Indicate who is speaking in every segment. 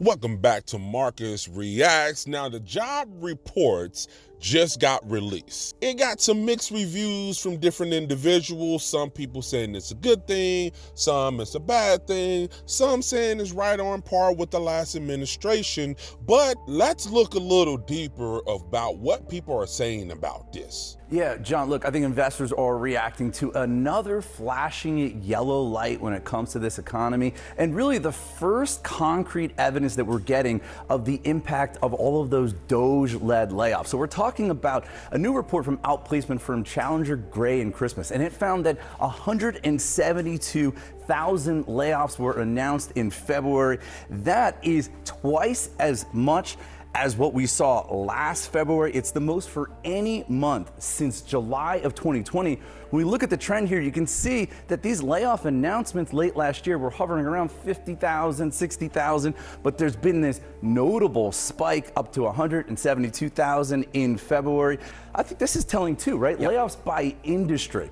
Speaker 1: Welcome back to Marcus Reacts. Now, the job reports just got released. It got some mixed reviews from different individuals. Some people saying it's a good thing, some it's a bad thing, some saying it's right on par with the last administration. But let's look a little deeper about what people are saying about this.
Speaker 2: Yeah, John, look, I think investors are reacting to another flashing yellow light when it comes to this economy, and really the first concrete evidence that we're getting of the impact of all of those Doge-led layoffs. So we're talking about a new report from outplacement firm Challenger, Gray and Christmas, and it found that 172,000 layoffs were announced in February. That is twice as much as what we saw last February. It's the most for any month since July of 2020. When we look at the trend here, you can see that these layoff announcements late last year were hovering around 50,000, 60,000, but there's been this notable spike up to 172,000 in February. I think this is telling too, right? Yep. Layoffs by industry.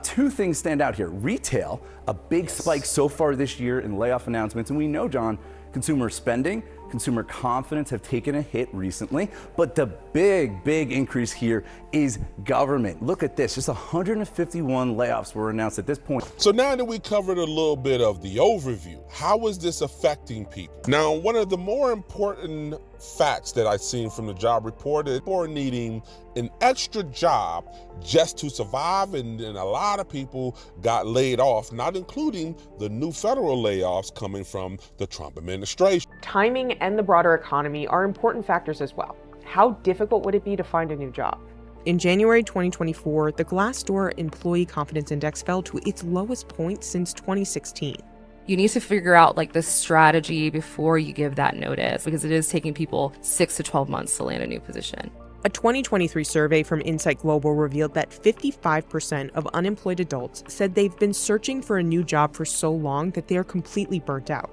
Speaker 2: Two things stand out here. Retail, a big spike so far this year in layoff announcements, and we know, John, consumer spending, consumer confidence have taken a hit recently, but the big increase here is government. Look at this, just 151 layoffs were announced at this point.
Speaker 1: So now that we covered a little bit of the overview, how is this affecting people? Now, one of the more important facts that I've seen from the job report is people are needing an extra job just to survive, and a lot of people got laid off, not including the new federal layoffs coming from the Trump administration.
Speaker 3: Timing and the broader economy are important factors as well. How difficult would it be to find a new job? In January 2024, the Glassdoor Employee Confidence Index fell to its lowest point since 2016.
Speaker 4: You need to figure out the strategy before you give that notice, because it is taking people 6 to 12 months to land a new position.
Speaker 3: A 2023 survey from Insight Global revealed that 55% of unemployed adults said they've been searching for a new job for so long that they are completely burnt out.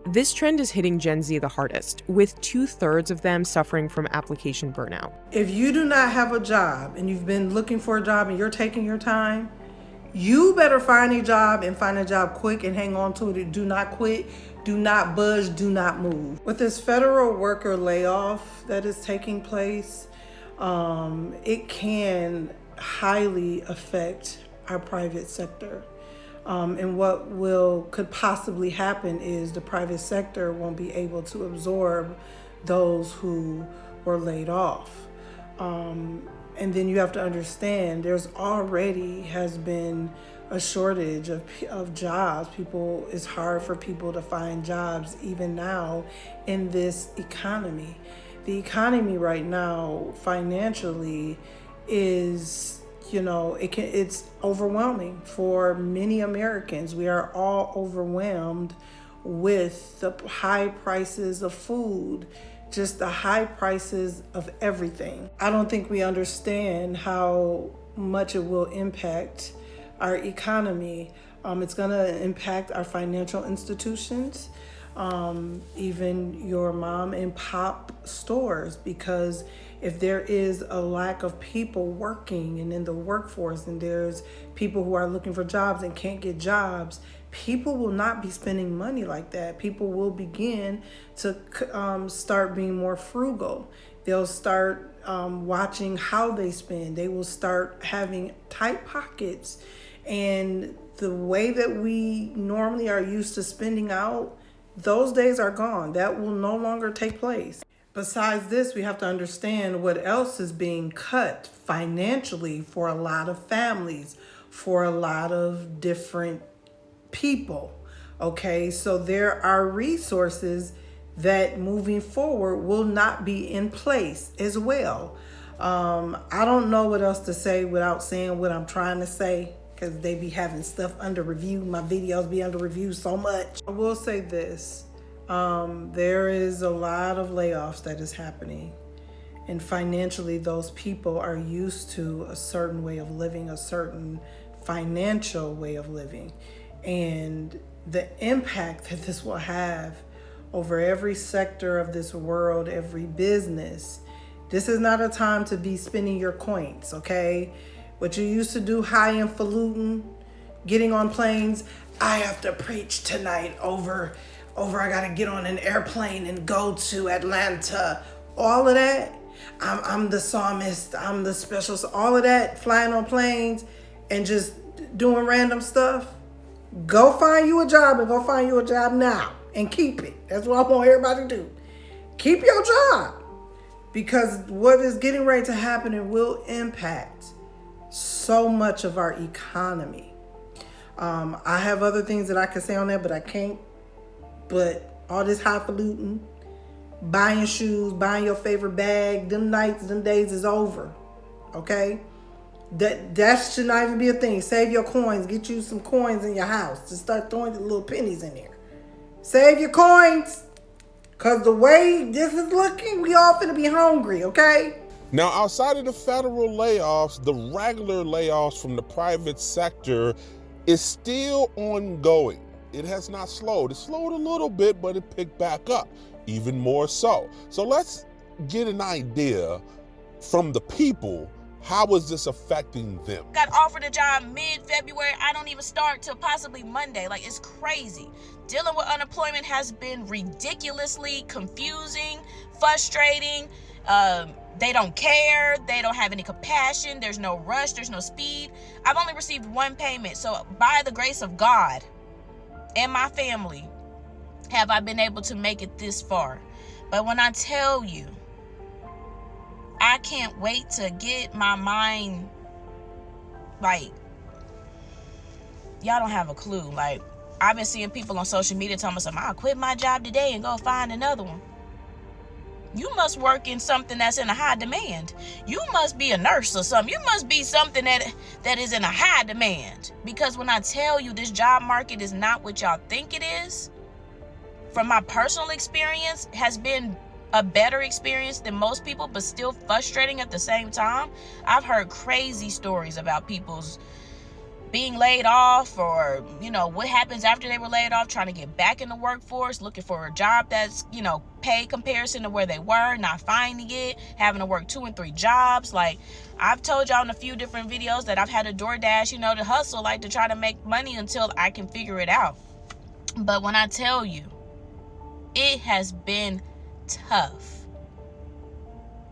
Speaker 3: This trend is hitting Gen Z the hardest, with 2/3 of them suffering from application burnout.
Speaker 5: If you do not have a job and you've been looking for a job and you're taking your time, you better find a job and find a job quick and hang on to it. Do not quit, do not budge, do not move. With this federal worker layoff that is taking place, it can highly affect our private sector. And what could possibly happen is the private sector won't be able to absorb those who were laid off. And then you have to understand there's already has been a shortage of jobs. It's hard for people to find jobs even now in this economy. The economy right now financially is, it's overwhelming for many Americans. We are all overwhelmed with the high prices of food, just the high prices of everything. I don't think we understand how much it will impact our economy. It's gonna impact our financial institutions, even your mom and pop stores, because if there is a lack of people working and in the workforce, and there's people who are looking for jobs and can't get jobs, people will not be spending money like that. People will begin to start being more frugal. They'll start watching how they spend. They will start having tight pockets. And the way that we normally are used to spending out, those days are gone. That will no longer take place. Besides this, we have to understand what else is being cut financially for a lot of families, for a lot of different people. Okay, so there are resources that moving forward will not be in place as well. I don't know what else to say without saying what I'm trying to say, because they be having stuff under review. My videos be under review so much. I will say this. There is a lot of layoffs that is happening, and financially those people are used to a certain way of living, a certain financial way of living, and the impact that this will have over every sector of this world, every business. This is not a time to be spending your coins, okay? What you used to do, high and falutin, getting on planes. I have to preach tonight over over I gotta get on an airplane and go to Atlanta. All of that, I'm the psalmist, I'm the specialist, all of that, flying on planes and just doing random stuff. Go find you a job and go find you a job now and keep it. That's what I want everybody to do. Keep your job, because what is getting ready to happen, it will impact so much of our economy. I have other things that I could say on that, but I can't. But all this highfalutin, buying shoes, buying your favorite bag, them nights, them days is over. Okay? That should not even be a thing. Save your coins. Get you some coins in your house. Just start throwing the little pennies in there. Save your coins. Because the way this is looking, we all finna be hungry, okay?
Speaker 1: Now, outside of the federal layoffs, the regular layoffs from the private sector is still ongoing. It has not slowed. It slowed a little bit, but it picked back up, even more so. So let's get an idea from the people. How is this affecting them?
Speaker 6: Got offered a job mid-February. I don't even start till possibly Monday. Like, it's crazy. Dealing with unemployment has been ridiculously confusing, frustrating. They don't care. They don't have any compassion. There's no rush. There's no speed. I've only received one payment. So by the grace of God and my family, have I been able to make it this far. But when I tell you, I can't wait to get my mind, like, y'all don't have a clue. Like, I've been seeing people on social media telling me something, I'll quit my job today and go find another one. You must work in something that's in a high demand. You must be a nurse or something. You must be something that is in a high demand. Because when I tell you this job market is not what y'all think it is, from my personal experience, has been a better experience than most people, but still frustrating at the same time. I've heard crazy stories about people's being laid off, or, you know, what happens after they were laid off, trying to get back in the workforce, looking for a job that's, you know, pay comparison to where they were, not finding it, having to work 2 and 3 jobs. Like, I've told y'all in a few different videos that I've had a DoorDash, you know, to hustle, like, to try to make money until I can figure it out. But when I tell you, it has been tough.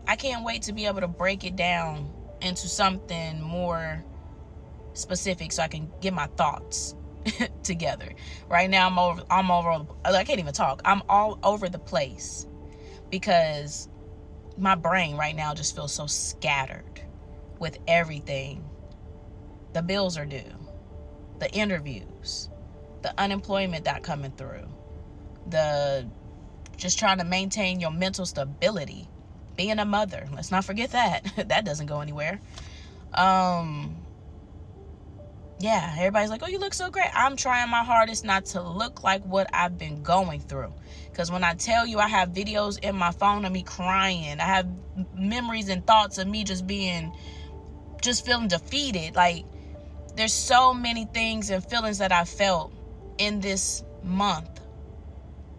Speaker 6: I can't wait to be able to break it down into something more specific so I can get my thoughts together. Right now I can't even talk. I'm all over the place because my brain right now just feels so scattered with everything. The bills are due, the interviews, the unemployment that coming through, the just trying to maintain your mental stability, being a mother. Let's not forget that. That doesn't go anywhere. Yeah, everybody's like, oh, you look so great. I'm trying my hardest not to look like what I've been going through. Because when I tell you, I have videos in my phone of me crying. I have memories and thoughts of me just feeling defeated. Like, there's so many things and feelings that I felt in this month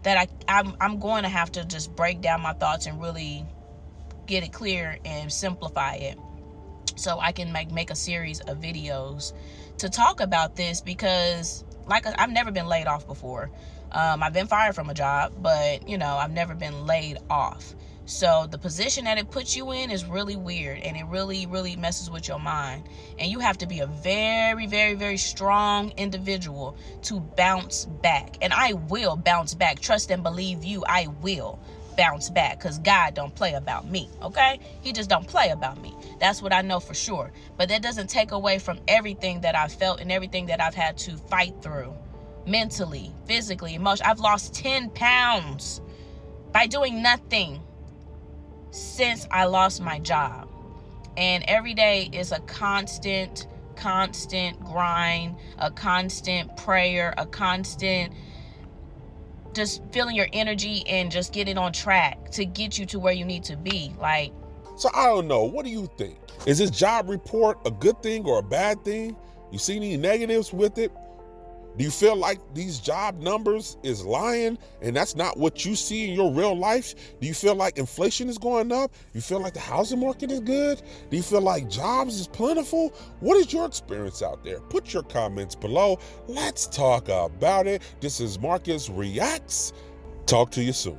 Speaker 6: that I'm going to have to just break down my thoughts and really get it clear and simplify it, so I can make a series of videos to talk about this. Because I've never been laid off before. I've been fired from a job, but, you know, I've never been laid off. So the position that it puts you in is really weird, and it really, really messes with your mind. And you have to be a very, very, very strong individual to bounce back. And I will bounce back. Trust and believe you, I will bounce back, because God don't play about me, okay? He just don't play about me. That's what I know for sure. But that doesn't take away from everything that I've felt and everything that I've had to fight through, mentally, physically, emotionally. I've lost 10 pounds by doing nothing since I lost my job. And every day is a constant grind, a constant prayer, a constant just feeling your energy and just getting on track to get you to where you need to be. Like,
Speaker 1: so I don't know. What do you think? Is this job report a good thing or a bad thing? You see any negatives with it? Do you feel like these job numbers is lying and that's not what you see in your real life? Do you feel like inflation is going up? Do you feel like the housing market is good? Do you feel like jobs is plentiful? What is your experience out there? Put your comments below. Let's talk about it. This is Marcus Reacts. Talk to you soon.